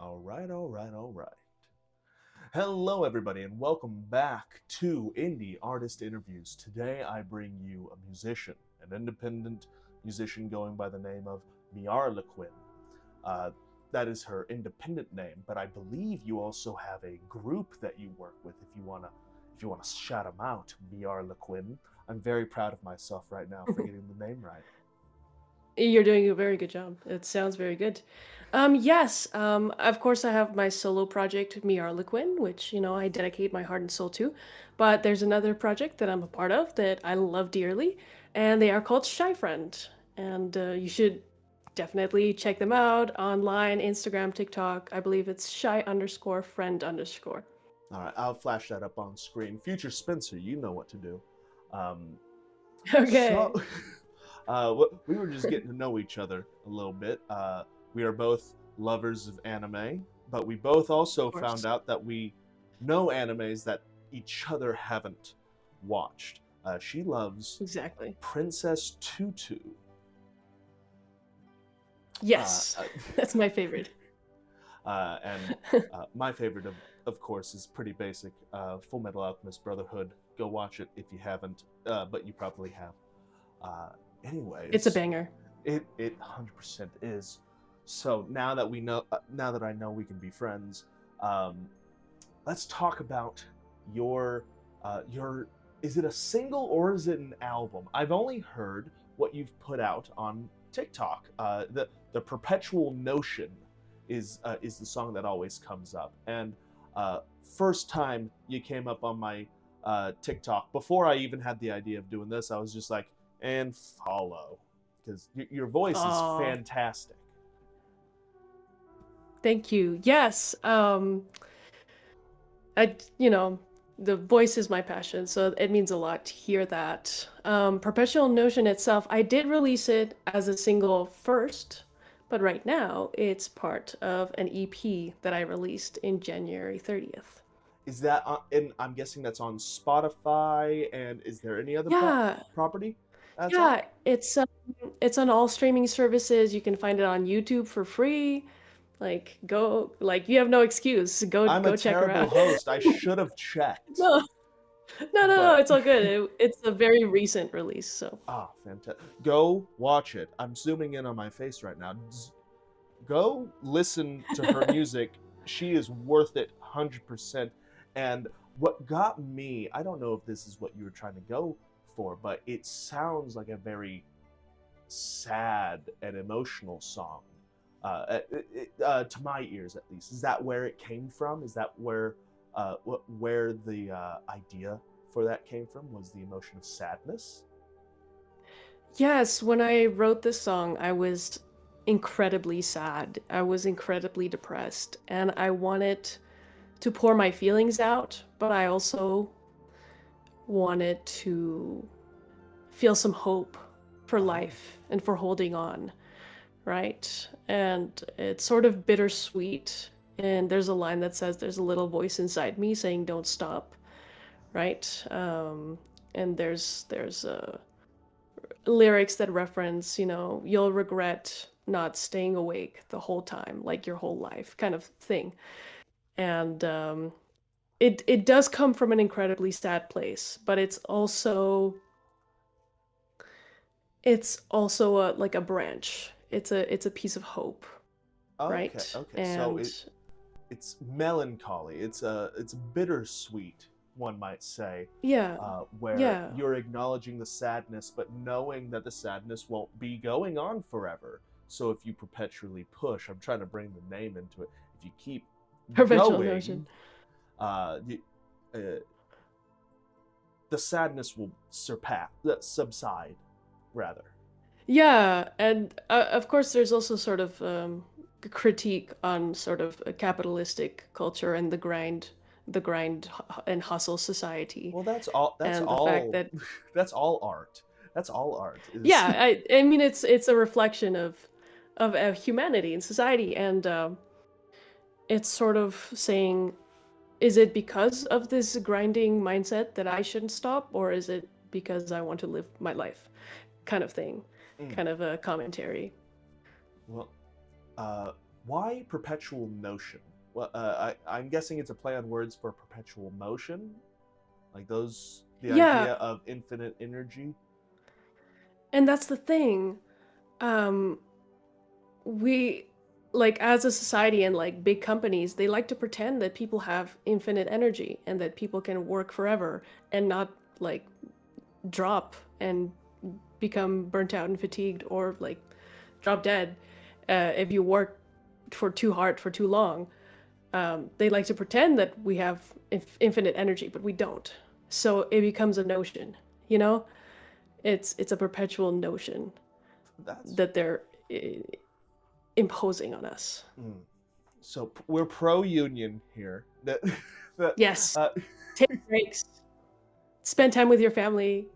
All right, all right, all right. Hello, everybody, and welcome back to Indie Artist Interviews. Today, I bring you a musician, an independent musician going by the name of Miarlequin. Uh, that is her independent name, but I believe you also have a group that you work with. If you wanna shout them out, Miarlequin. I'm very proud of myself right now for getting the name right. You're doing a very good job. It sounds very good. Yes, of course, I have my solo project, Miarlequin, which, I dedicate my heart and soul to. But there's another project that I'm a part of that I love dearly, and they are called Shy Friend. And you should definitely check them out online, Instagram, TikTok. I believe it's shy underscore friend underscore. All right, I'll flash that up on screen. Future Spencer, you know what to do. Um, so, Okay. we were just getting to know each other a little bit. We are both lovers of anime, but we both Of also found course. out that we know animes that each other haven't watched. She loves Exactly. Princess Tutu. Uh, Yes, uh, that's my favorite. and my favorite, of course, is pretty basic. Full Metal Alchemist Brotherhood. Go watch it if you haven't, but you probably have. Uh, It's a anyways, banger. it 100% is. So now that I know we can be friends, um, let's talk about your. Is it a single or is it an album? I've only heard what you've put out on TikTok. The Perpetual Notion is the song that always comes up. And first time you came up on my TikTok, before I even had the idea of doing this, I was just like, and follow, because your voice is Oh, fantastic. thank you. Yes. I, you know, the voice is my passion, so it means a lot to hear that. Perpetual Notion itself, I did release it as a single first, but right now it's part of an EP that I released in January 30th. Is that and I'm guessing that's on Spotify, and is there any other Yeah, property that's on? yeah, it's on all streaming services. You can find it on YouTube for free. Like go, like you have no excuse. Go I'm a go check her terrible out. host. I should have checked, No, no, but it's all good. It's a very recent release, so. fantastic. Go watch it. I'm zooming in on my face right now. Go listen to her music. She is worth it 100%. And what got me, I don't know if this is what you were trying to go for, but it sounds like a very sad and emotional song. To my ears, at least, is that where it came from? Is that where the idea for that came from? Was the emotion of sadness? Yes, when I wrote this song, I was incredibly sad. I was incredibly depressed, and I wanted to pour my feelings out, but I also wanted to feel some hope for Oh, life and for holding on, right? And it's sort of bittersweet. And there's a line that says, "There's a little voice inside me saying, don't stop," right? And there's lyrics that reference, you'll regret not staying awake the whole time, like your whole life, kind of thing. And it does come from an incredibly sad place, but it's also like a branch. It's a piece of hope, okay, right? okay. So And it's melancholy. It's bittersweet, one might say, yeah, where yeah, you're acknowledging the sadness, but knowing that the sadness won't be going on forever. So if you perpetually push, I'm trying to bring the name into it. If you keep perpetual notion. going, the, uh, the sadness will subside, rather. Yeah, and of course, there's also sort of a critique on sort of a capitalistic culture and and hustle society, Well, that's all. That's and the fact all. that That's all art. That's all art. Is yeah, I mean it's a reflection of humanity and society, and it's sort of saying, is it because of this grinding mindset that I shouldn't stop, or is it because I want to live my life, kind of thing, mm, kind of a commentary. well, uh, why perpetual motion? Well, I'm guessing it's a play on words for perpetual motion, like those the Yeah, idea of infinite energy. and that's the thing. Um, we like as a society and like big companies, they like to pretend that people have infinite energy and that people can work forever and not like drop and become burnt out and fatigued or like drop dead if you work for too hard for too long. They like to pretend that we have infinite energy, but we don't. So it becomes a notion, you know? It's a perpetual notion That's that they're uh, imposing on us. mm. So we're pro union here. That that Yes, uh, take breaks, spend time with your family,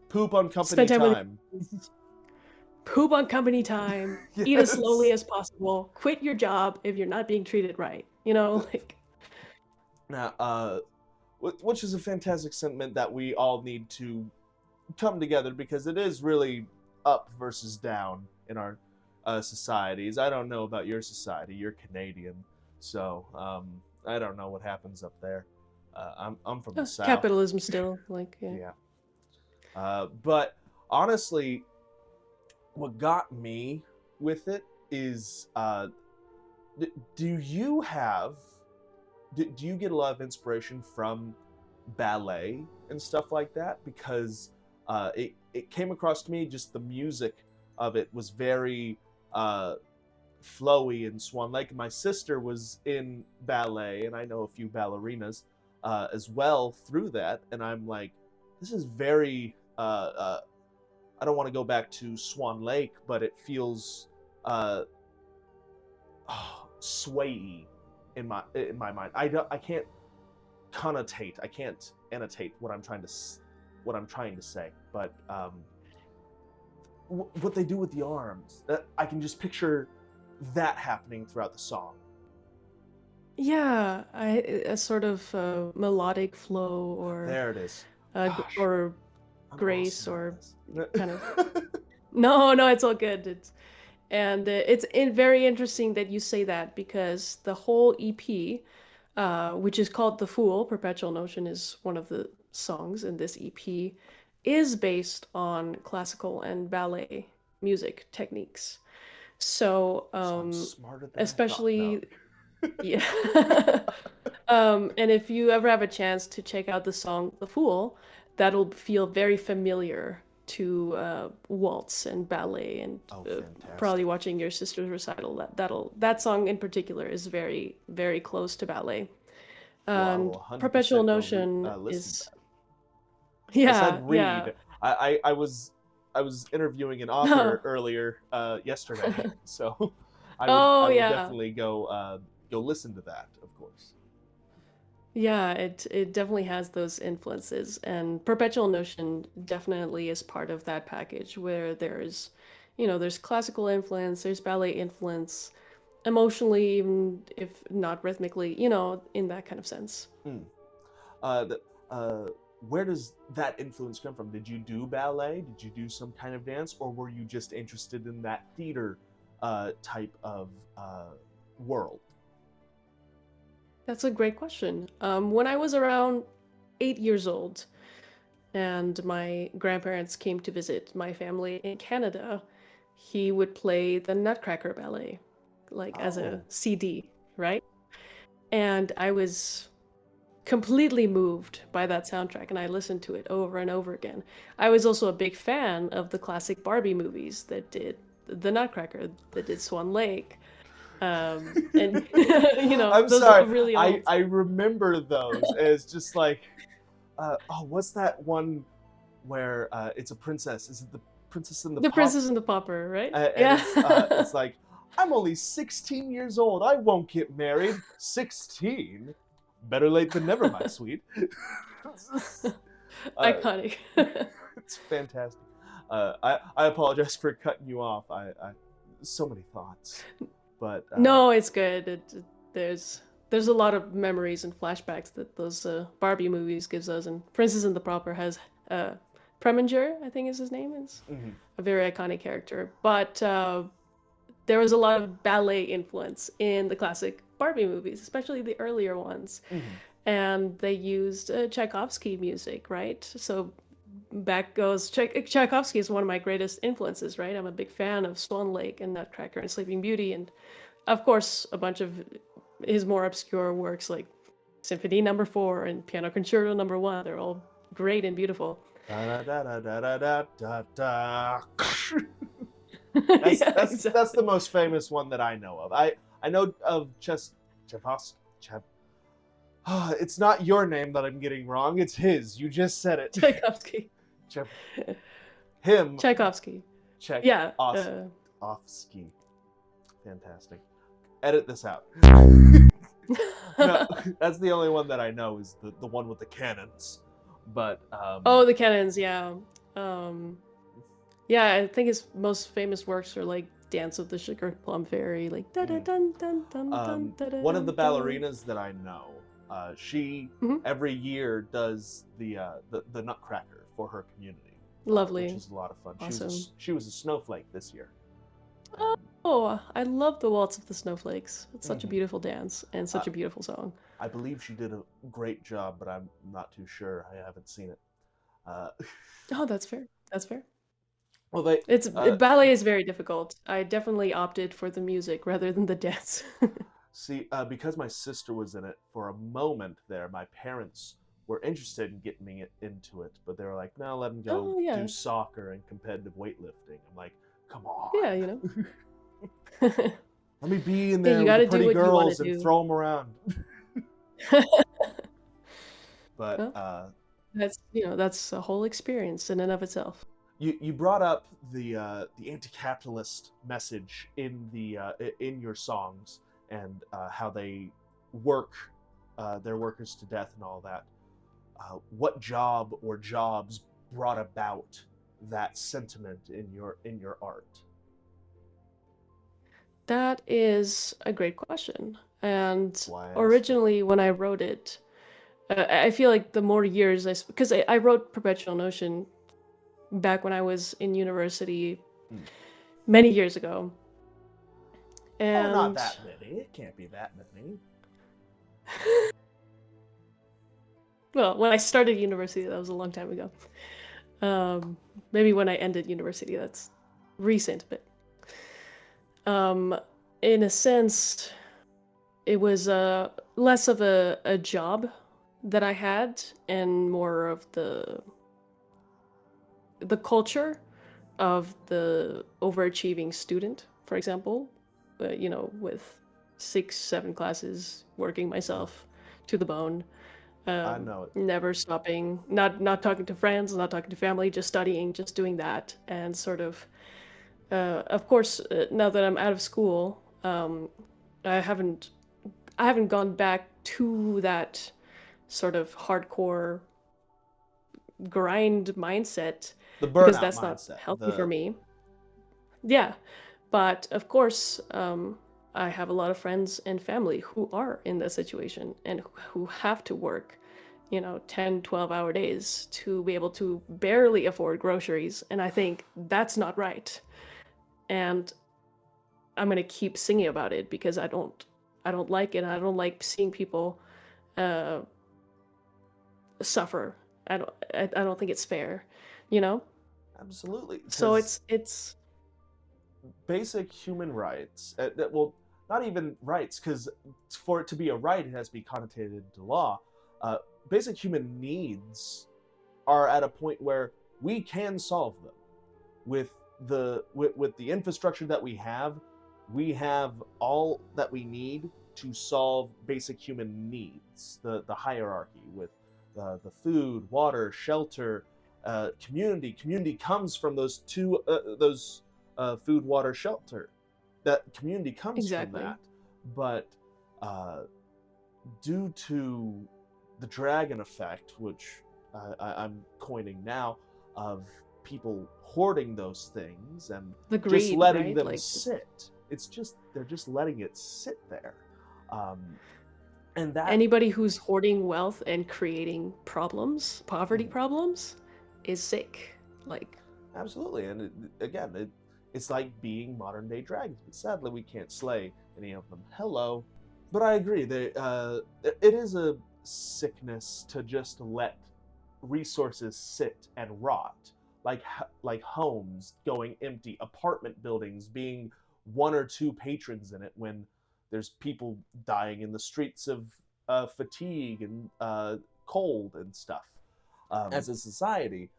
poop on company spend time with time. your friends, poop on company time, eat as slowly Yes. as possible, quit your job if you're not being treated right. You know, like Now, which is a fantastic sentiment that we all need to come together because it is really up versus down in our societies. I don't know about your society. You're Canadian, so I don't know what happens up there. I'm from the south. capitalism still, like yeah. Yeah, but honestly, what got me with it is do you have do you get a lot of inspiration from ballet and stuff like that? Because it came across to me just the music of it was very uh, flowy in Swan Lake. My sister was in ballet, and I know a few ballerinas as well through that, and I'm like, this is very. I don't want to go back to Swan Lake, but it feels uh, swayy in my mind. I can't connotate. I can't annotate what I'm trying to say. But what they do with the arms, that I can just picture that happening throughout the song. Yeah, a sort of melodic flow There it is. Gosh, or I'm grace awesome or at kind of this. no, it's all good. It's very interesting that you say that because the whole EP, which is called The Fool, Perpetual Notion is one of the songs in this EP, is based on classical and ballet music techniques. So, So I'm smarter than I thought. No. especially, yeah. And if you ever have a chance to check out the song The Fool, that'll feel very familiar to waltz and ballet and Oh, probably fantastic. watching your sister's recital. That song in particular is very, very close to ballet. Well, I And will Perpetual 100% go Notion listen to is, that. I yeah, said yeah. read. I was interviewing an author earlier yesterday, so I Oh, will yeah. definitely go listen to that, of course. Yeah, it definitely has those influences, and Perpetual Notion definitely is part of that package where there's classical influence, there's ballet influence, emotionally, even if not rhythmically, in that kind of sense. Mm. The, uh, where does that influence come from? Did you do ballet? Did you do some kind of dance, or were you just interested in that theater type of world? That's a great question. When I was around 8 years old, and my grandparents came to visit my family in Canada, he would play the Nutcracker Ballet, like as a Oh, CD, right? And I was completely moved by that soundtrack, and I listened to it over and over again. I was also a big fan of the classic Barbie movies that did the Nutcracker, that did Swan Lake, and I'm those sorry. really old. I remember those as just like oh, what's that one where it's a princess? Is it the Princess and the The Pop? Princess and the Pauper, right? And Yeah. it's like I'm only 16 years old. I won't get married. 16? Better late than never, my sweet. uh, Iconic. it's fantastic. I apologize for cutting you off. I so many thoughts, but No, it's good. There's a lot of memories and flashbacks that those Barbie movies gives us, and Princess and the Pauper has uh, Preminger, I think is his name, is mhm. a very iconic character. But there was a lot of ballet influence in the classic Barbie movies, especially the earlier ones. Hmm. And they used Tchaikovsky music, right? So back goes Tchaikovsky is one of my greatest influences, right? I'm a big fan of Swan Lake and Nutcracker and Sleeping Beauty, and of course a bunch of his more obscure works like Symphony Number 4 and Piano Concerto Number 1. They're all great and beautiful. Da da da da da da da da. Yeah, That's the exactly. most famous one that I know of. I know of Chevos. Chev. It's not your name that I'm getting wrong. It's his. You just said it. Tchaikovsky. Chev. Him. Tchaikovsky. Check. Yeah. Offski. Fantastic. Edit this out. No, that's the only one that I know is the one with the cannons. But Oh, the cannons, yeah. Um, yeah, I think his most famous works are like Dance of the Sugar Plum Fairy, like da da mm, dun dun dun dun da da one of the dun dun. ballerinas that I know, she Hmm. every year does the Nutcracker for her community, which Lovely, is a lot of fun. awesome. She was a snowflake this year. And Oh, I love the Waltz of the Snowflakes. It's such a mhm. beautiful dance and I, such a beautiful song. I believe she did a great job, but I'm not too sure. I haven't seen it. Uh, Oh, that's fair. That's fair. well, they uh, Ballet is very difficult. I definitely opted for the music rather than the dance. see, because my sister was in it for a moment there, my parents were interested in getting me into it, but they were like, no, let him go Oh do yeah, soccer and competitive weightlifting. I'm like, come on. yeah, you know. Let me be in Yeah, there you with got the to do pretty what you want to girls and do. throw them around. But Well, that's a whole experience in and of itself. you brought up the anti-capitalist message in your songs and how they work their workers to death and all that. What job or jobs brought about that sentiment in your art? That is a great question. And Why I asked it. originally, when I wrote it, I feel like the more years because I wrote Perpetual Motion back when I was in university Hmm. many years ago. Oh, not And that many. It can't be that many. well, when I started university, that was a long time ago. Maybe when I ended university, that's recent, but um, in a sense, it was less of a job that I had and more of the culture of the overachieving student, for example, with 6, 7 classes, working Mm, myself to the bone, I know it. never stopping, not talking to friends, not talking to family, just studying, just doing that, and sort of course, now that I'm out of school, I haven't I haven't gone back to that sort of hardcore grind mindset The because burnout that's not mindset. healthy for The me. Yeah, but of course, I have a lot of friends and family who are in this situation and who have to work, 10, 12-hour days to be able to barely afford groceries. And I think that's not right. And I'm going to keep singing about it because I don't like it. I don't like seeing people uh, suffer. I don't think it's fair, you know? absolutely, So because it's basic human rights. Well, not even rights, because for it to be a right, it has to be connotated into law. Basic human needs are at a point where we can solve them with with the infrastructure that we have. We have all that we need to solve basic human needs. The hierarchy with the food, water, shelter, community. Community comes from those food, water, shelter. That community comes from exactly. that, but uh, due to the dragon effect, which I'm coining now, of people hoarding those things and The just greed, letting right? them Like sit. It's just they're just letting it sit there, um, and that anybody who's hoarding wealth and creating poverty mm, problems, is sick. Like, absolutely. And again, It's like being modern day dragons, but sadly we can't slay any of them. Hello. But I agree. It is a sickness to just let resources sit and rot, like homes going empty, apartment buildings being one or two patrons in it when there's people dying in the streets of fatigue and cold and stuff. As a society,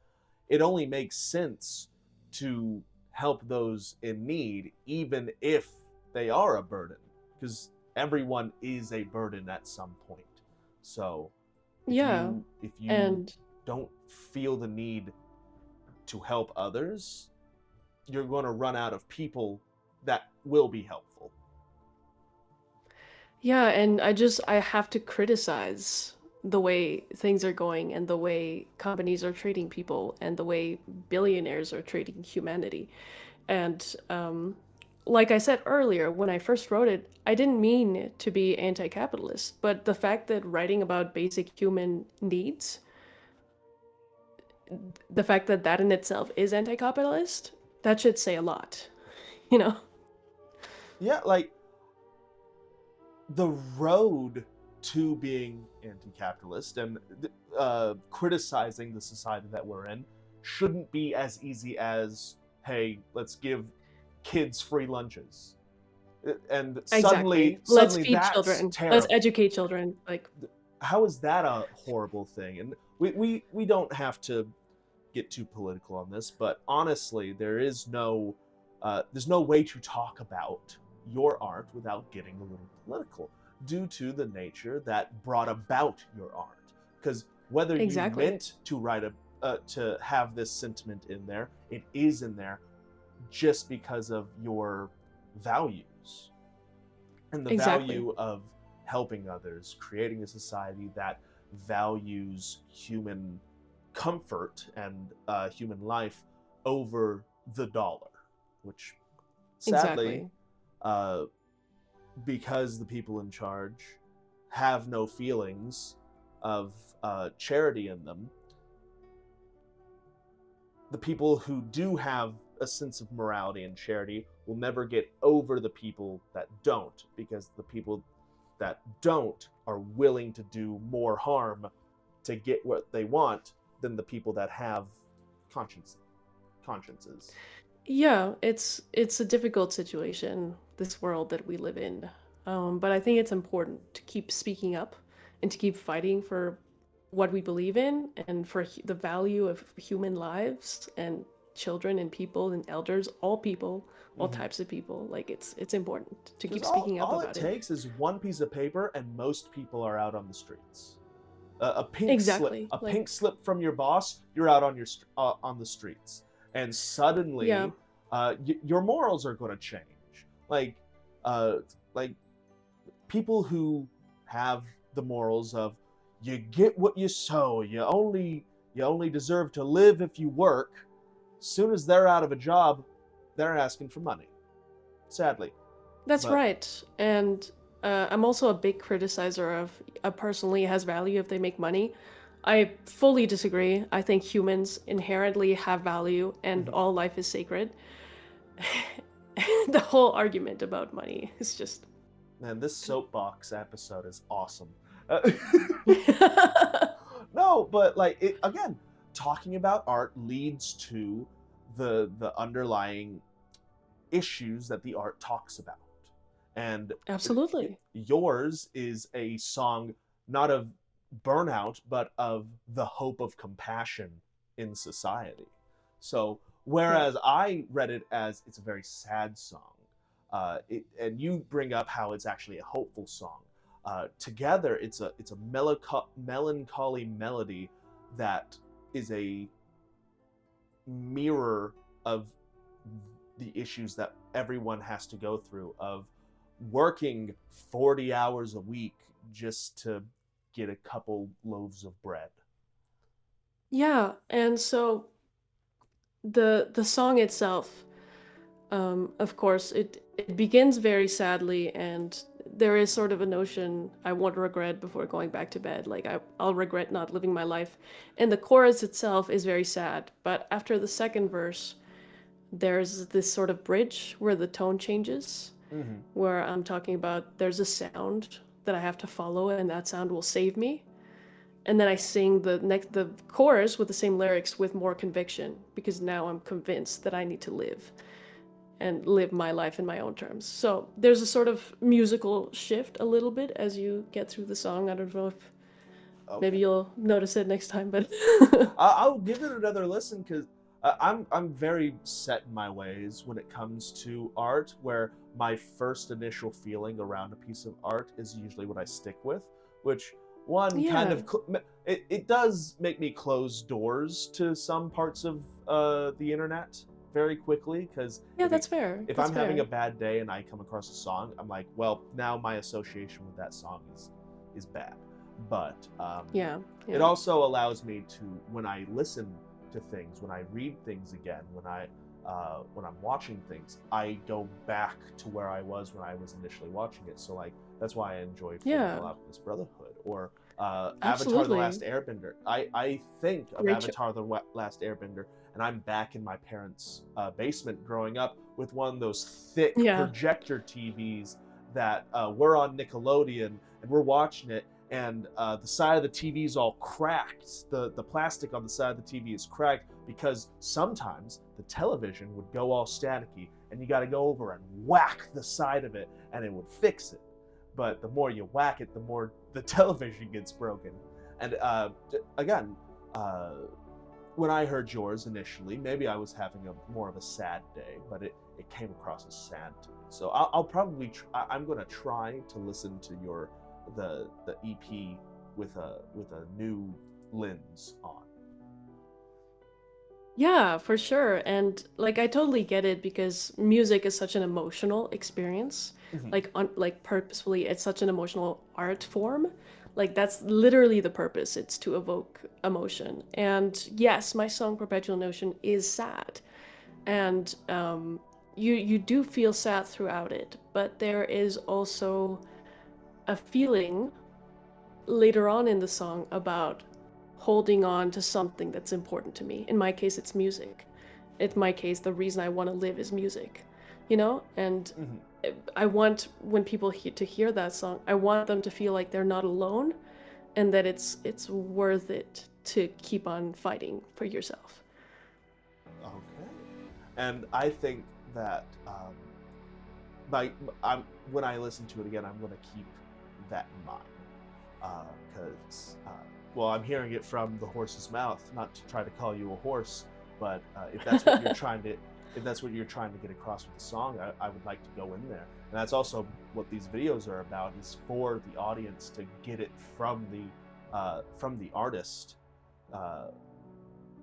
it only makes sense to help those in need, even if they are a burden, because everyone is a burden at some point. So Yeah, if you and don't feel the need to help others, you're going to run out of people that will be helpful. yeah, and I have to criticize the way things are going and the way companies are treating people and the way billionaires are treating humanity. And like I said earlier, when I first wrote it, I didn't mean to be anti-capitalist, but the fact that writing about basic human needs, the fact that that in itself is anti-capitalist, that should say a lot, you know? Yeah, like the road to being anti-capitalist and criticizing the society that we're in shouldn't be as easy as, hey, let's give kids free lunches. And Exactly. Let's suddenly feed that's children. Let's terrible. educate children. Like, How is that a horrible thing? And we don't have to get too political on this, but honestly, there's no way to talk about your art without getting a little political due to the nature that brought about your art. Because whether you exactly. meant to write to have this sentiment in there, it is in there just because of your values and the Exactly. value of helping others, creating a society that values human comfort and human life over the dollar, which sadly, Exactly. uh, because the people in charge have no feelings of charity in them, the people who do have a sense of morality and charity will never get over the people that don't, because the people that don't are willing to do more harm to get what they want than the people that have consciences. Yeah, it's a difficult situation, this world that we live in. But I think it's important to keep speaking up and to keep fighting for what we believe in and for the value of human lives and children and people and elders, all people, all Mm-hmm. types of people. Like it's important to Because keep speaking up all it about it. takes is one piece of paper, and most people are out on the streets. Exactly. A Like, pink slip from your boss, you're out on on the streets, and yeah. suddenly, your morals are going to change. Uh, like people who have the morals of you get what you sow, you only deserve to live if you work. Soon as they're out of a job, they're asking for money. Sadly, That's but right. And I'm also a big criticizer of a personally has value if they make money. I fully disagree. I think humans inherently have value and mhm. all life is sacred. The whole argument about money is just. Man, this soapbox episode is awesome. Uh, no, but like it again, talking about art leads to the underlying issues that the art talks about. And Absolutely. yours is a song not of burnout, but of the hope of compassion in society. So, Yeah. whereas I read it as it's a very sad song, and you bring up how it's actually a hopeful song. Together, it's a melancholy melody that is a mirror of the issues that everyone has to go through of working 40 hours a week just to get a couple loaves of bread. Yeah. And so the song itself, of course, it begins very sadly, and there is sort of a notion I won't regret before going back to bed. Like I'll regret not living my life, and the chorus itself is very sad. But after the second verse, there's this sort of bridge where the tone changes, Hmm. where I'm talking about there's a sound that I have to follow, and that sound will save me. And then I sing the chorus with the same lyrics with more conviction because now I'm convinced that I need to live and live my life in my own terms. So there's a sort of musical shift a little bit as you get through the song. I don't know if maybe Okay. you'll notice it next time, but I'll give it another listen because I'm very set in my ways when it comes to art. Where my first initial feeling around a piece of art is usually what I stick with, which one kind yeah. of it does make me close doors to some parts of the internet very quickly because Yeah, that's fair. if That's I'm having a fair. bad day and I come across a song, I'm like, well, now my association with that song is bad. But Yeah. it Yeah. also allows me to, when I listen to things, when I read things again, when I'm watching things, I go back to where I was when I was initially watching it. So like that's why I enjoy Full Yeah. Metal Alchemist Brotherhood or Avatar: The Absolutely. Last Airbender. I think of Great show. Avatar: The Last Airbender, and I'm back in my parents' basement growing up with one of those thick Yeah. projector TVs that were on Nickelodeon, and we're watching it, and the side of the TV is all cracked. The plastic on the side of the TV is cracked because sometimes the television would go all staticky, and you got to go over and whack the side of it, and it would fix it. But the more you whack it, the more the television gets broken. And again, uh, when I heard yours initially, maybe I was having a more of a sad day, but it came across as sad to me. So I'll probably I'm going to try to listen to your the EP with a new lens on. Yeah, for sure. And like I totally get it because music is such an emotional experience. Mhm. Like purposefully it's such an emotional art form. Like that's literally the purpose. It's to evoke emotion. And yes, my song Perpetual Motion is sad. And you do feel sad throughout it, but there is also a feeling later on in the song about holding on to something that's important to me. In my case, it's music. In my case, the reason I want to live is music, you know? And Mhm. I want when people to hear that song, I want them to feel like they're not alone and that it's worth it to keep on fighting for yourself. Okay. And I think that by I'm when I listen to it again, I'm going to keep that in mind because well, I'm hearing it from the horse's mouth. Not to try to call you a horse, but if that's what you're trying to if that's what you're trying to get across with the song, I would like to go in there. And that's also what these videos are about: is for the audience to get it from the artist, uh,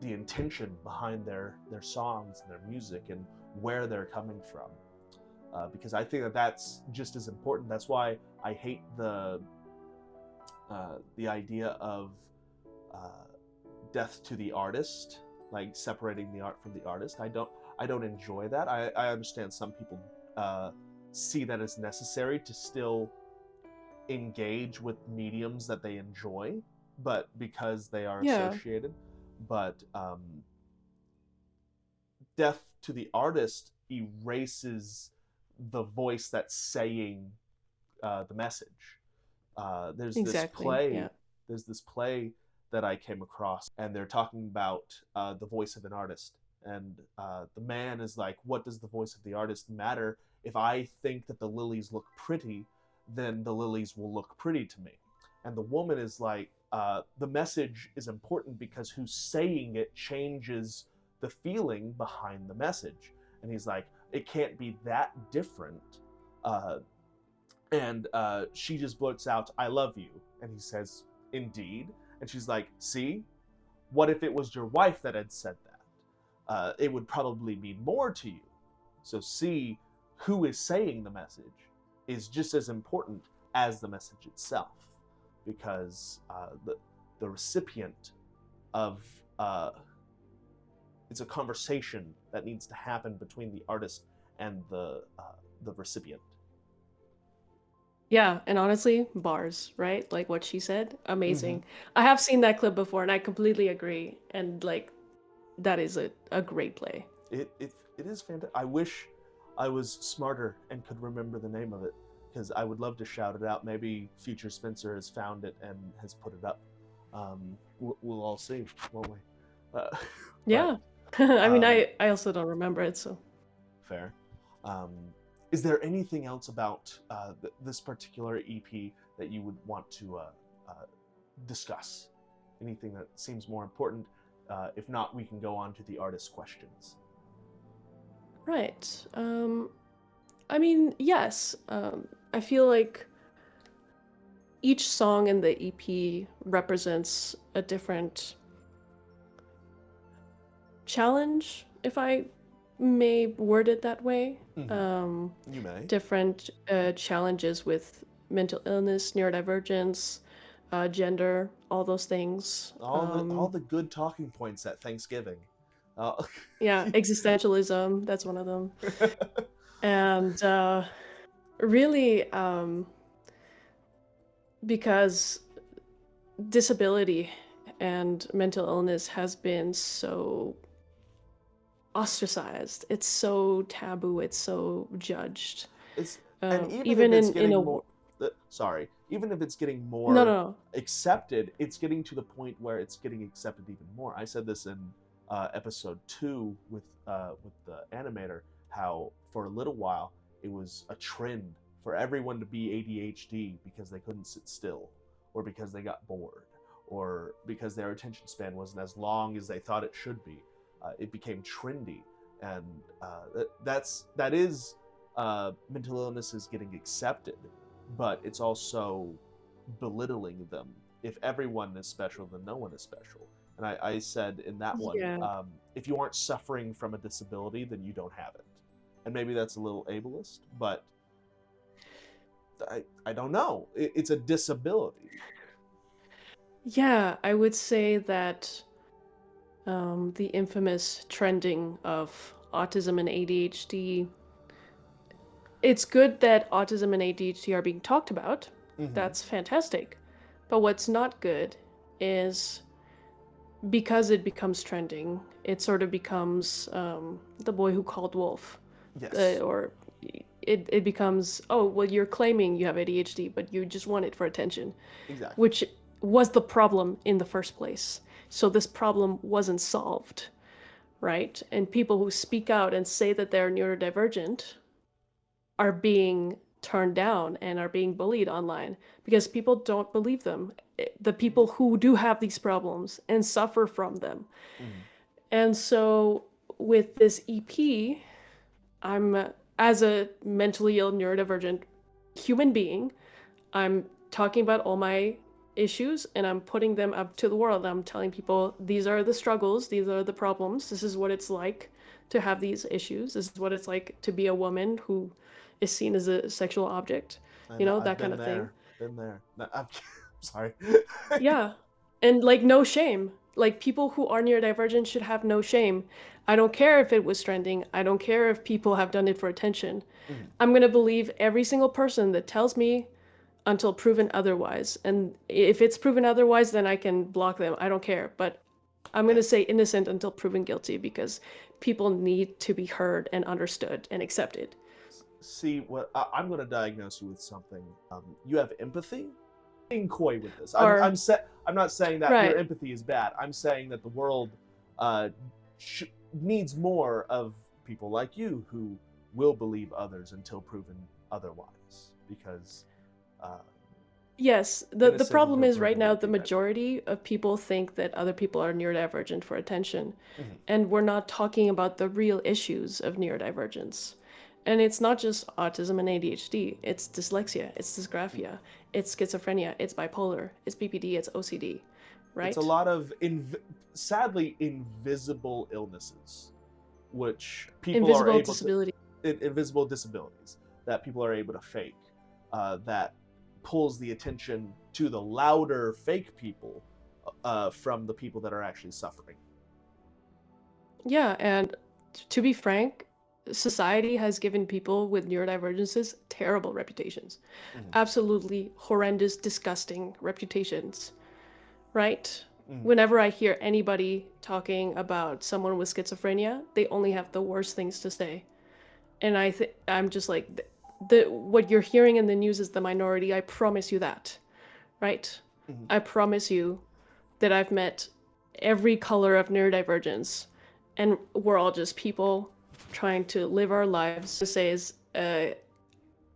the intention behind their songs and their music and where they're coming from. Because I think that that's just as important. That's why I hate the idea of uh, death to the artist, like separating the art from the artist. I don't enjoy that. I understand some people uh, see that as necessary to still engage with mediums that they enjoy, but because they are Yeah, associated. But death to the artist erases the voice that's saying the message. There's this exactly. play. Yeah. There's this play that I came across, and they're talking about the voice of an artist. And the man is like, "What does the voice of the artist matter? If I think that the lilies look pretty, then the lilies will look pretty to me." And the woman is like, "The message is important because who's saying it changes the feeling behind the message." And he's like, "It can't be that different." Uh, and she just blurts out, "I love you." And he says, "Indeed." And she's like, "See, what if it was your wife that had said that? It would probably mean more to you." So see, who is saying the message is just as important as the message itself, because the recipient of it's a conversation that needs to happen between the artist and the recipient. Yeah, and honestly, bars, right? Like what she said, Mm-hmm. amazing. I have seen that clip before and I completely agree. And like that is a great play. It It is fantastic. I wish I was smarter and could remember the name of it, because I would love to shout it out. Maybe Future Spencer has found it and has put it up. We'll all see, won't we? Uh, but Yeah. I mean, um, I also don't remember it, so. fair. Um, is there anything else about this particular EP that you would want to discuss? Anything that seems more important? If not, we can go on to the artist questions. Right. I mean, yes. I feel like each song in the EP represents a different challenge, if I may word it that way. You may. Different challenges with mental illness, neurodivergence, gender, all those things. All the good talking points at Thanksgiving. Uh, Yeah, existentialism, that's one of them. And really, because disability and mental illness has been so ostracized, it's so taboo, it's so judged. it's and even if Even it's in a getting more, sorry, even if it's getting no, no, more no. accepted, it's getting to the point where it's getting accepted even more. I said this in episode 2 with the animator, how for a little while it was a trend for everyone to be ADHD because they couldn't sit still, or because they got bored, or because their attention span wasn't as long as they thought it should be. It became trendy, and that is mental illness is getting accepted, but it's also belittling them. If everyone is special, then no one is special. And I said in that one, Yeah. if you aren't suffering from a disability, then you don't have it. And maybe that's a little ableist, but I don't know. It's a disability. Yeah, I would say that the infamous trending of autism and ADHD, it's good that autism and ADHD are being talked about. Mm-hmm. That's fantastic. But what's not good is because it becomes trending, it sort of becomes the boy who called wolf. Yes. Or it becomes, oh, well, you're claiming you have ADHD, but you just want it for attention. Exactly. Which was the problem in the first place. So this problem wasn't solved, right? And people who speak out and say that they're neurodivergent are being turned down and are being bullied online because people don't believe them. The people who do have these problems and suffer from them. Mm-hmm. And so with this EP, I'm, as a mentally ill neurodivergent human being, I'm talking about all my issues and I'm putting them up to the world. I'm telling people these are the struggles, these are the problems, this is what it's like to have these issues, this is what it's like to be a woman who is seen as a sexual object, you know, that kind of thing. Been there. No, I'm sorry. Yeah. And like no shame. Like people who are neurodivergent should have no shame. I don't care if it was trending. I don't care if people have done it for attention. Mhm. I'm going to believe every single person that tells me until proven otherwise. And if it's proven otherwise, then I can block them. I don't care. But I'm going to say innocent until proven guilty because people need to be heard and understood and accepted. See, what I'm going to diagnose you with something. You have empathy. Being coy with this. Or I'm not saying that right. your empathy is bad. I'm saying that the world needs more of people like you who will believe others until proven otherwise. Because yes, the innocent problem until is right proven now guilty the type. majority of people think that other people are neurodivergent for attention. Mhm. And we're not talking about the real issues of neurodivergence. And it's not just autism and ADHD, it's dyslexia, it's dysgraphia, it's schizophrenia, it's bipolar, it's BPD, it's OCD, right? It's a lot of sadly invisible illnesses, which people Invisible are able disability. to invisible disabilities that people are able to fake. That pulls the attention to the louder fake people from the people that are actually suffering. Yeah, and to be frank, society has given people with neurodivergences terrible reputations. Mhm. Absolutely horrendous, disgusting reputations, right? Mhm. Whenever I hear anybody talking about someone with schizophrenia, they only have the worst things to say. And I'm just like the what you're hearing in the news is the minority. I promise you that, right? Mhm. I promise you that I've met every color of neurodivergence, and we're all just people trying to live our lives. To say is,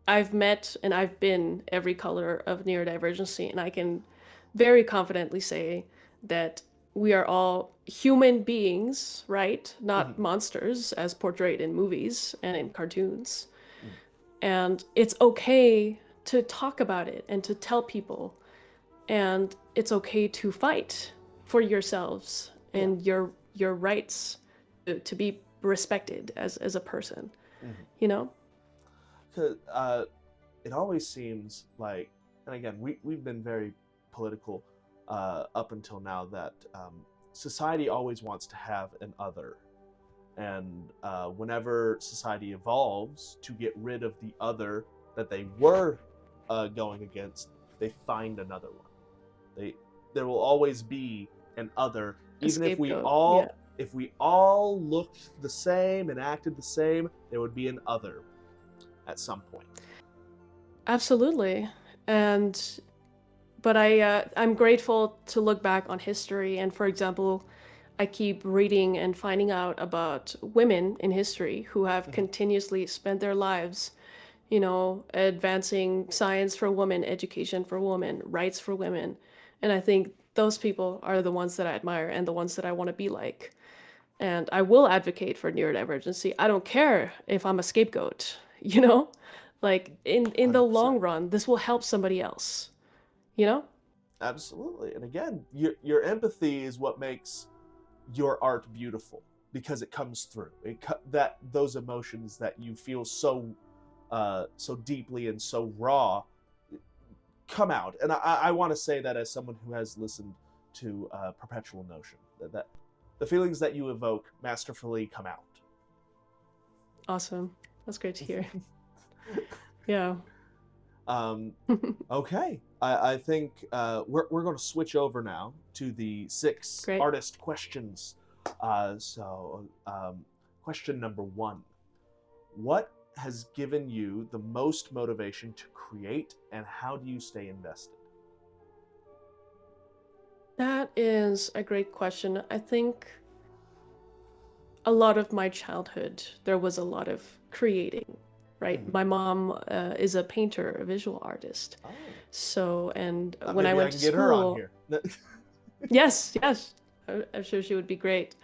I've met and I've been every color of neurodivergency, and I can very confidently say that we are all human beings, right? Not Mhm. monsters as portrayed in movies and in cartoons. Mhm. And it's okay to talk about it and to tell people, and it's okay to fight for yourselves Yeah. and your rights to be respected as a person, Mhm. you know? 'Cause, it always seems like, and again, we've been very political up until now, that society always wants to have an other. And whenever society evolves to get rid of the other that they were going against, they find another one. They There will always be an other, A even scapegoat. Yeah. if we all looked the same and acted the same, there would be an other at some point. Absolutely. And but I'm grateful to look back on history, and for example, I keep reading and finding out about women in history who have Mhm. continuously spent their lives, advancing science for women, education for women, rights for women. And I think those people are the ones that I admire and the ones that I want to be like. And I will advocate for neurodivergency. I don't care if I'm a scapegoat, you know? Like in the 100%. long run, this will help somebody else, you know? Absolutely. And again, your empathy is what makes your art beautiful, because it comes through. That those emotions that you feel so deeply and so raw come out. And I want to say that as someone who has listened to Perpetual Motion, that the feelings that you evoke masterfully come out. Awesome. That's great to hear. Yeah. um, okay, I think we're going to switch over now to the 6 Great. artist questions. Question number 1: what has given you the most motivation to create, and how do you stay invested? That is a great question. I think a lot of my childhood, there was a lot of creating, right? Mhm. My mom is a painter, a visual artist. Oh, So, and when I maybe I went can to get her on school, here. yes, yes, I'm sure she would be great.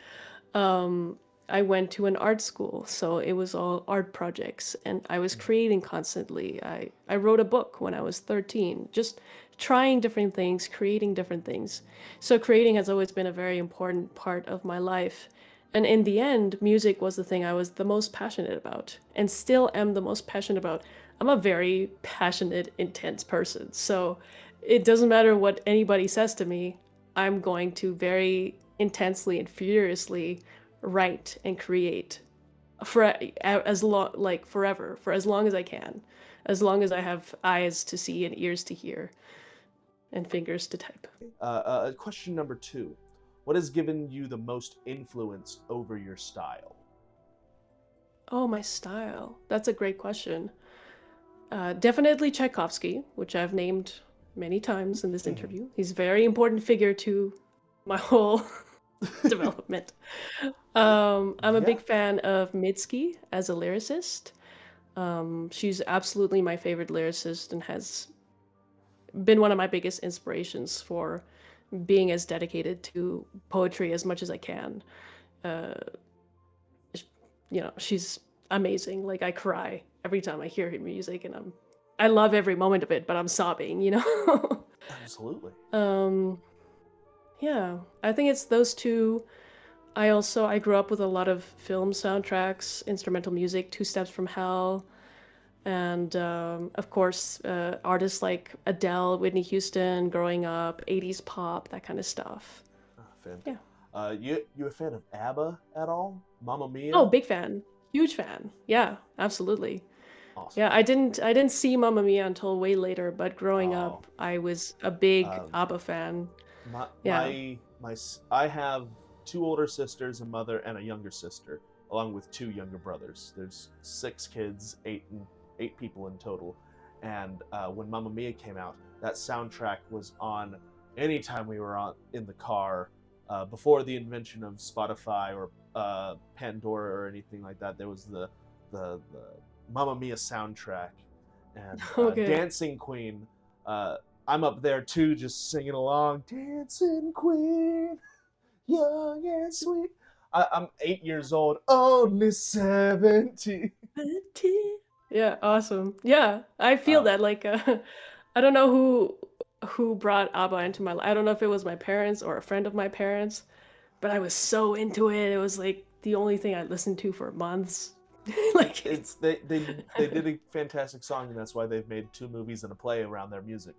Um, I went to an art school, so it was all art projects, and I was Mhm. creating constantly. I wrote a book when I was 13, just trying different things, creating different things. So creating has always been a very important part of my life. And in the end, music was the thing I was the most passionate about, and still am the most passionate about. I'm a very passionate, intense person, so it doesn't matter what anybody says to me. I'm going to very intensely and furiously write and create for as long, like forever, for as long as I can, as long as I have eyes to see and ears to hear and fingers to type. Question number 2: what has given you the most influence over your style? Oh, my style. That's a great question. Definitely Tchaikovsky, which I've named many times in this Mhm. interview. He's a very important figure to my whole development. I'm a Yeah. big fan of Mitski as a lyricist. She's absolutely my favorite lyricist and has been one of my biggest inspirations for being as dedicated to poetry as much as I can. Uh, she's amazing. Like I cry every time I hear her music, and I love every moment of it, but I'm sobbing, you know? Absolutely. um, yeah, I think it's those two. I grew up with a lot of film soundtracks, instrumental music, Two Steps from Hell, and of course artists like Adele, Whitney Houston, growing up, 80s pop, that kind of stuff. Oh, fantastic. Yeah. You a fan of ABBA at all? Mamma Oh, Mia? big fan. Huge fan. Yeah, absolutely. Awesome. Yeah, I didn't see Mamma Mia until way later, but growing Oh, up, I was a big um, ABBA fan. Yeah. I have two older sisters, a mother, and a younger sister, along with two younger brothers. There's six kids, eight people in total. And when Mamma Mia came out, that soundtrack was on anytime we were on in the car. Before the invention of Spotify or Pandora or anything like that, there was the Mamma Mia soundtrack and Okay. Dancing Queen. I'm up there too, just singing along. Dancing Queen, young and sweet. I'm 8 years old, only 17. Yeah, awesome. Yeah, I feel Uh, that. Like, I don't know who brought ABBA into my life. I don't know if it was my parents or a friend of my parents, but I was so into it. It was like the only thing I listened to for months. Like, it's they did a fantastic song, and that's why they've made two movies and a play around their music.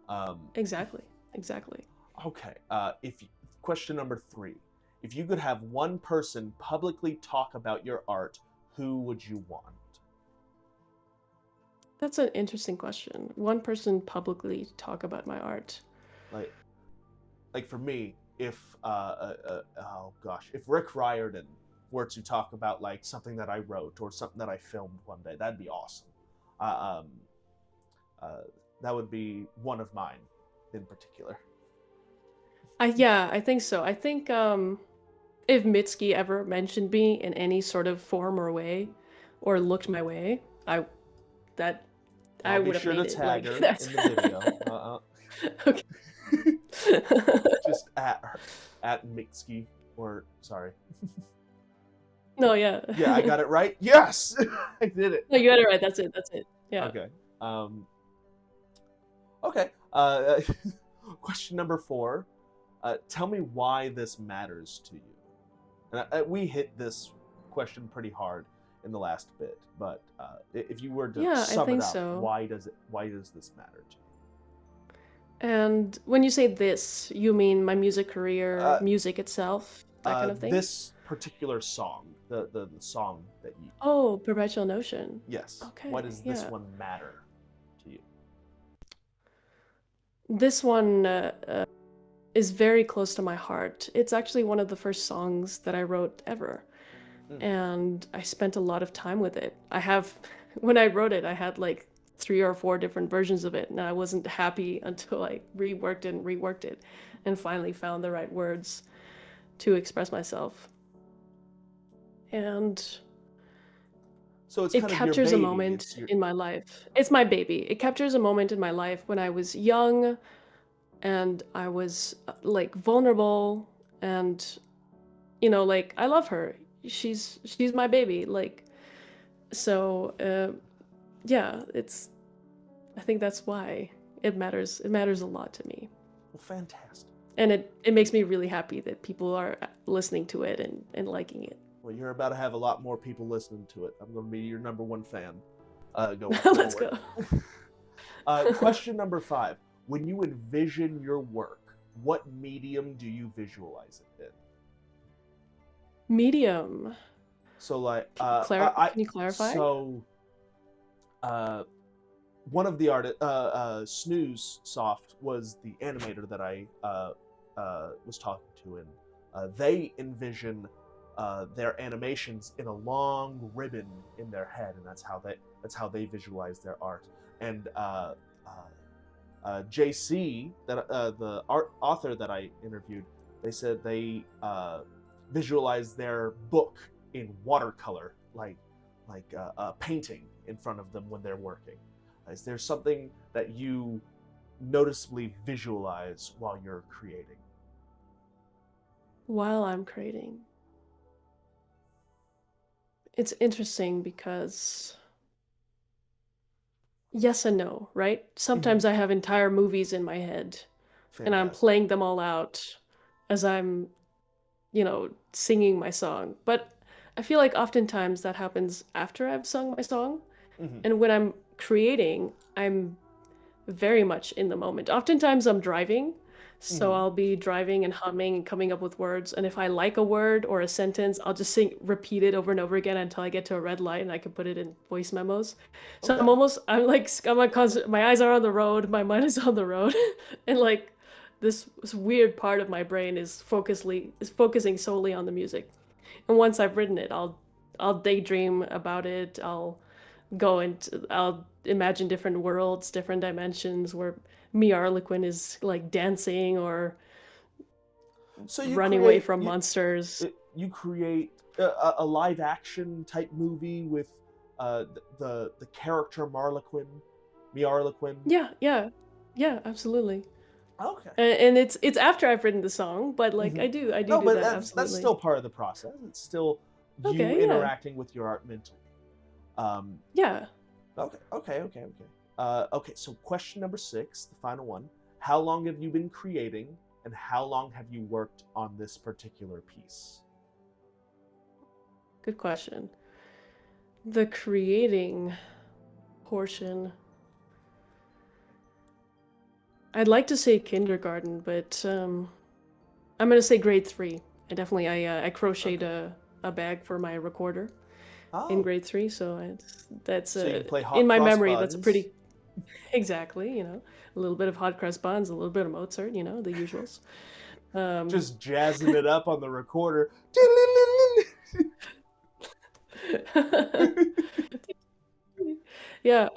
Um, exactly, exactly. okay, question number 3: if you could have one person publicly talk about your art, who would you want? That's an interesting question. One person publicly talk about my art. Like for me, if oh gosh, if Rick Riordan were to talk about like something that I wrote or something that I filmed one day, that'd be awesome. Uh, um, uh, that would be one of mine in particular. Yeah, I think so. I think if Mitski ever mentioned me in any sort of form or way, or looked my way, that I I'll be would have sure to made it. tag Like her that's in the video. okay. Just at her, at Mitski, or sorry. No, yeah. Yeah, I got it right. Yes, I did it. No, you got it right. That's it. That's it. Yeah. Okay. Um, okay. Question number 4. Tell me why this matters to you. And we hit this question pretty hard in the last bit, but if you were to Yeah, I sum it think up, so. why does this matter to And when you say this, you mean my music you? career, music itself, that kind of thing? This particular song, the song that you, Oh, Perpetual Motion. yes, why Okay, does this yeah. one matter to you? This one is very close to my heart. It's actually one of the first songs that I wrote ever. Mm, And I spent a lot of time with it. I have, when I wrote it, I had like 3 or 4 different versions of it, and I wasn't happy until I reworked it, and finally found the right words to express myself. And so it's it kind of your captures a baby. moment It's your in my life. It's my baby. It captures a moment in my life when I was young and I was like vulnerable and like I love her. She's my baby. Like so yeah, it's I think that's why it matters. It matters a lot to me. well, fantastic. And it makes me really happy that people are listening to it and liking it. Well, you're about to have a lot more people listening to it. I'm going to be your number one fan going Let's forward. go. Question number 5: when you envision your work, what medium do you visualize it in? Medium. So, like, Can you clarify? so uh, one of the Snooze Soft was the animator that I was talking to, and they envision their animations in a long ribbon in their head, and that's how they visualize their art. And JC, that the art author that I interviewed, they said they visualize their book in watercolor, like a painting in front of them when they're working. Is there something that you noticeably visualize while you're creating? While I'm creating. It's interesting because yes and no, right? Mm-hmm. Sometimes I have entire movies in my head and I'm Fantastic. playing them all out as I'm, singing my song. But I feel like oftentimes that happens after I've sung my song. Mm-hmm. And when I'm creating, I'm very much in the moment. Oftentimes I'm driving, so Mm-hmm. I'll be driving and humming and coming up with words. And if I like a word or a sentence, I'll just repeat it over and over again until I get to a red light and I can put it in voice memos. So Okay. I'm like, my eyes are on the road, my mind is on the road, and like this weird part of my brain is focusing solely on the music. And once I've written it, I'll daydream about it. I'll imagine different worlds, different dimensions where Miarlequin is like dancing or So running away from monsters. you create a live action type movie with the character Miarlequin. Yeah, absolutely. Okay. And it's after I've written the song, but like Mhm. I No, do but that that's absolutely. still part of the process. It's still you Okay, yeah, interacting with your art mentally. Um, yeah. okay. Okay, so question number 6, the final one. How long have you been creating, and how long have you worked on this particular piece? Good question. The creating portion. I'd like to say kindergarten, but I'm gonna say grade 3. I crocheted Okay. a bag for my recorder in Oh, grade 3, so that's so you can play in hot my cross memory that's a buns. pretty exactly, a little bit of hot cross buns, a little bit of Mozart, the usuals. Um, Just jazzing it up on the recorder. yeah,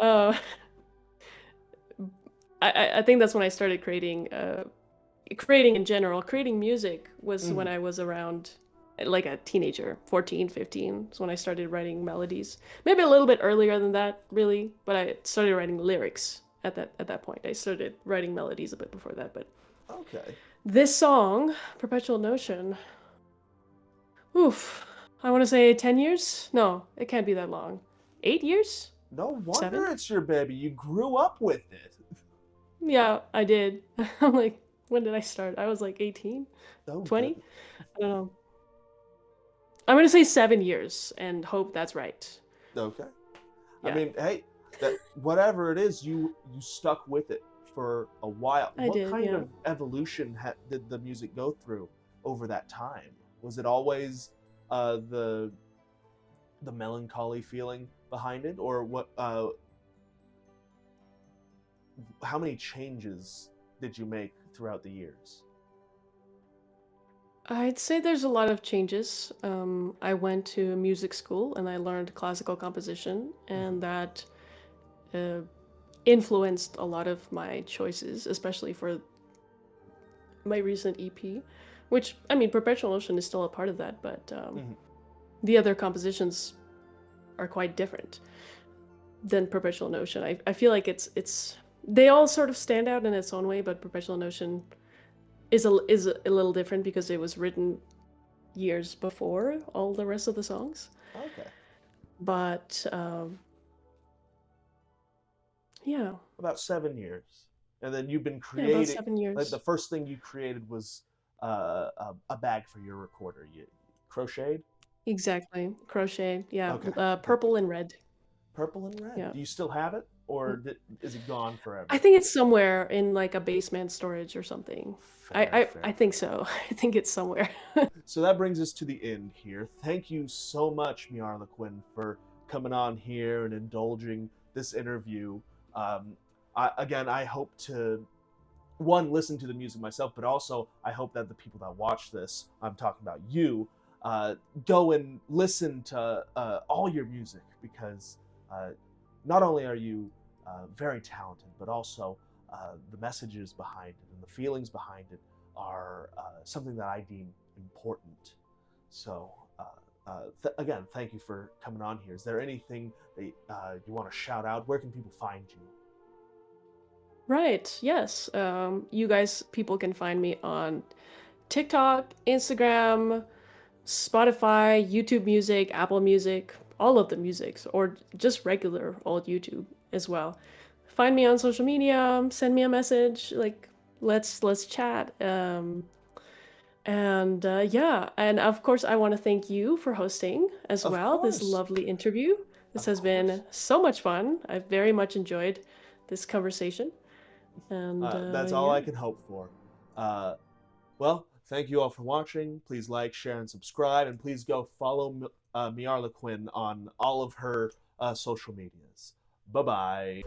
I think that's when I started creating in general. Creating music was when Mhm. I was around like a teenager, 14, 15. Is when I started writing melodies. Maybe a little bit earlier than that, really, but I started writing lyrics at that point. I started writing melodies a bit before that, but Okay. this song, Perpetual Notion, oof, I want to say 10 years? No, it can't be that long. 8 years? No wonder 7? it's your baby. You grew up with it. Yeah, I did. I'm like, when did I start? I was like 18, Oh 20? goodness. I don't know. I'm gonna say 7 years and hope that's right. Okay. I Yeah, mean, hey, that whatever it is, you stuck with it for a while. I What did. kind Yeah. of evolution did the music go through over that time? Was it always uh, the the melancholy feeling behind it, or what? How many changes did you make throughout the years? I'd say there's a lot of changes. I went to music school and I learned classical composition, Mm-hmm. and that uh, influenced a lot of my choices, especially for my recent EP. Which I mean, Perpetual Motion is still a part of that, but Mm-hmm. the other compositions are quite different than Perpetual Notion. I feel like it's they all sort of stand out in its own way, but Perpetual Notion is a little different because it was written years before all the rest of the songs. Okay. But yeah, About 7 years, and then you've been yeah, about creating. seven Like the years. first thing you created was a bag for your recorder. You crocheted. Exactly. Crochet. Yeah, Okay. purple and red. Purple and red. Yeah. Do you still have it, or is it gone I forever? think it's somewhere in like a basement storage or something. Fair, I fair, think fair. so. I think it's somewhere. So that brings us to the end here. Thank you so much, Miarlequin, for coming on here and indulging this interview. Um, again, I hope to one listen to the music myself, but also I hope that the people that watch this, I'm talking about you, go and listen to all your music because uh, not only are you very talented, but also the messages behind it and the feelings behind it are something that I deem important. So, again, thank you for coming on here. Is there anything that you want to shout out? Where can people find you? Right. Yes. You guys, people can find me on TikTok, Instagram, Spotify, YouTube Music, Apple Music, all of the musics, or just regular old YouTube as well. Find me on social media, send me a message, like let's chat. And yeah, and of course I want to thank you for hosting as Of well this course, lovely interview. This of has course. been so much fun. I've very much enjoyed this conversation. And That's all yeah. I can hope for. Uh, well, thank you all for watching. Please like, share, and subscribe, and please go follow Miarlequin on all of her social medias. Bye bye.